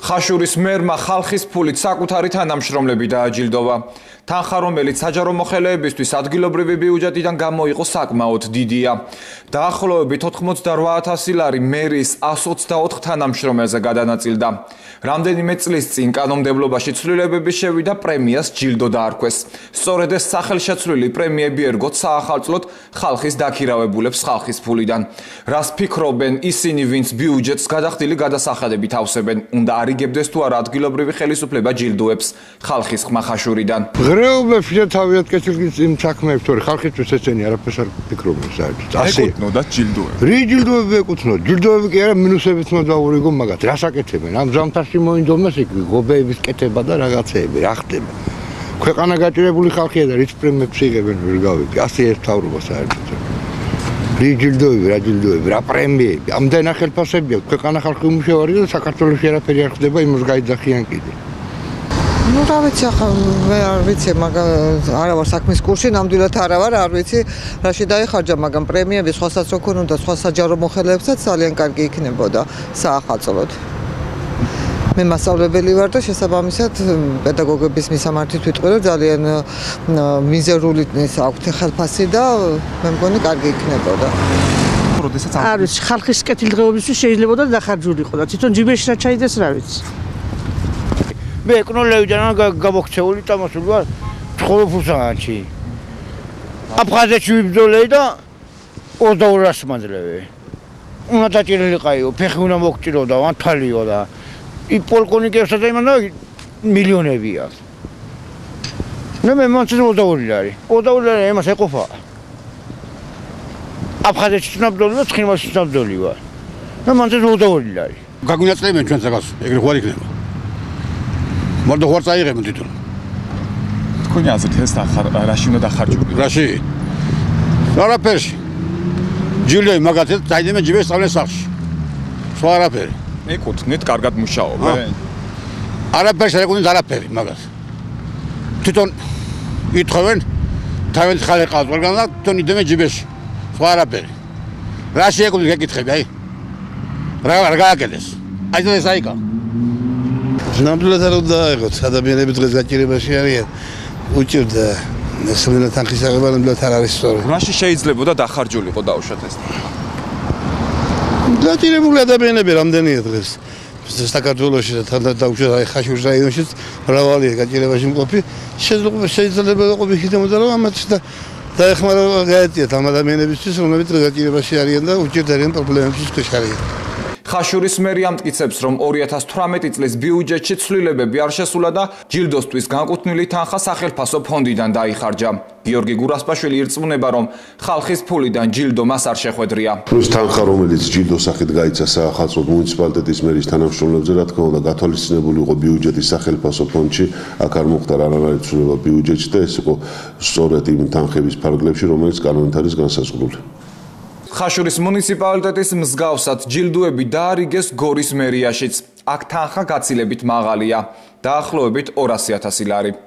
ხაშურის მერმა ხალხის ფულით საკუთარი თანამშრომლები დააჯილდოვა. თანხა, რომელიც საჯარო მოხელეებისთვის ადგილობრივი ბიუჯეტიდან გამოიყო, საკმაოდ დიდია. დაახლოებით 88,000 ლარი მერის 124 თანამშრომელზე გადანაწილდა. რამდენიმე წლის წინ კანონმდებლობაში ცვლილებები შევიდა, პრემიას ჯილდო დაარქვეს. სწორედ ეს სახელშეცვლილი პრემიები ერგოთ საახალწლოდ ხალხის დაქირავებულებს ხალხის ფულიდან. რას ფიქრობენ ისინი, ვინც ბიუჯეტს გადახდილი გადასახადებით ავსებენ, უნდა არიგებდეს თუ არა ადგილობრივი ხელისუფლება ჯილდოებს ხალხის ხმა ხაშურიდან. ღრეობებში და თავიანთ კეთილგის იმ საქმეებს, თორე ხალხისთვის ეცენი არაფერს არ ფიქრობენ საერთოდ. ეკუთვნოდათ ჯილდოები. რი ჯილდოები ეკუთვნოდ? ჯილდოები კი არა, მინუსებიც მოდაურიგო მაგათ. რას აკეთებენ? ამ ზამთარში მოინდომეს იქ ღობეების კეთება და რაღაცეები, რა ხდება? ქვეყანა გაჭირებული ხალხია და რით პრემიებს იღებენ ვერ გავიგე. ასე ერთ თავრობა საერთოდ. რი ჯილდოები, რა ჯილდოები, რა პრემიები. ამდენ ახალფასები აქვს. ქვეყანა ხალხი უმუშევარია და საქართველოში არაფერი არ ხდება, იმას გაიძახიან კიდე. Ну, რა ვიცი, ახლა მე არ ვიცი, არა ვარ საქმის კურსში, ნამდვილად არა ვარ, არ ვიცი, რაში დაიხარჯა, მაგრამ პრემიები სხვასაც რო ქონოდა, სხვა საჯარო მოხელეებსაც ძალიან კარგი იქნებოდა საახალწლოდ. მე მასწავლებელი ვარ და შესაბამისად პედაგოგების მისამართით ვიტყვი, რომ ძალიან მიზერული აქვთ ხელფასი და მე მგონი კარგი იქნებოდა. არ ვიცი, ხალხის კეთილდღეობისთვის შეიძლება და დახარჯულიყო და თვითონ ჯიბეში რა ჩაიდეს, რა ვიცი. მე ეკონოლოგიიდან გამოქცეული თამაშობ ვარ ცხოლოფუსანში. აფხაზეთში ვიბრძოლე და 2200 მადლევე. უნდა დაჭირილიყაიო, ფეხი უნდა მოგჭიროდა, ანთალიო და I polkonikersa da imana milyonები აქვს. მე მომწონს ოდაურილარი. ოდაურილარი იმას ეყოფა. აფხაზეთში ცნობილი და ცხინვალში ცნობილი ვარ. მე მომწონს ოდაურილარი. გაგვინაწილებენ ჩვენ საკას, ეგრე ხوار იქნება. მარტო ხوار წაიღებენ თვითონ. თქვენი აზრით ეს რაში უნდა დახარჯულიყო? რაში? არაფერში. ჯილდოი მაგათაც დაიდნენ ჯიბეს სწავლენ სახლში. სხვა არაფერი. ეკუთვნით კარგად მუშაობენ? არაფერს არ ეკუთვნით არაფერი მაგას. თვითონ ითხოვენ თავის ხალე ყავს ყველგან და თვითონ იდნენ ჯიბეში. სხვა არაფერი. რაში ეკუთვნით გეკითხები, აი? რა გააკეთეს? აი ეს აიკა. ნამდვილად არ უნდა აიღოთ, ადამიანები დღეს გაჭირებაში არიან. უჭირდა ესმენა თანხის აღება ნამდვილად არ არის სწორი. რაში შეიძლებოდა დახარჯულიყო დაუშვათ ეს? გაჭირებული ადამიანები რამდენია დღეს საქართველოში და დაუშვათ აი ხაშურის რაიონშიც მრავალია გაჭირებაში მყოფი. შეიძლება ყოფილი იქნებოდა რომ ამათ დაეხმარა გაეტიათ ამ ადამიანებისთვის, რომლებიც გაჭირებაში არიან და უჭირდა არიან პრობლემებში შეშარიან. ხაშურის მერი ამტკიცებს, რომ 2018 წლის ბიუჯეტში ცვლილებები არ შესულა და ჯილდოსთვის განკუთვნილი თანხა სახელფასო ფონდიდან დაიხარჯა. გიორგი გურასპაშვილი ირწმუნება, რომ ხალხის ფულიდან ჯილდო მას არ შეხვედრია. Plus თანხა, რომელიც ჯილდოს სახით გაიცა საახალწლოდ მუნიციპალიტეტის მერის თანამშრომლებზე, რა თქმა უნდა, გათვალისწინებული იყო ბიუჯეტის სახელფასო ფონდში, აქ არ მოხდა არანაირი ცვლილება ბიუჯეტში და ეს იყო სწორედ იმ თანხების ფარგლებში, რომელიც კანონით არის განსაზღვრული. ხაშურის მუნიციპალიტეტის მსგავსად ჯილდოები დაარიგეს გორის მერიაშიც. აქ თანხა გაცილებით მაღალია, დაახლოებით 200,000 ლარი.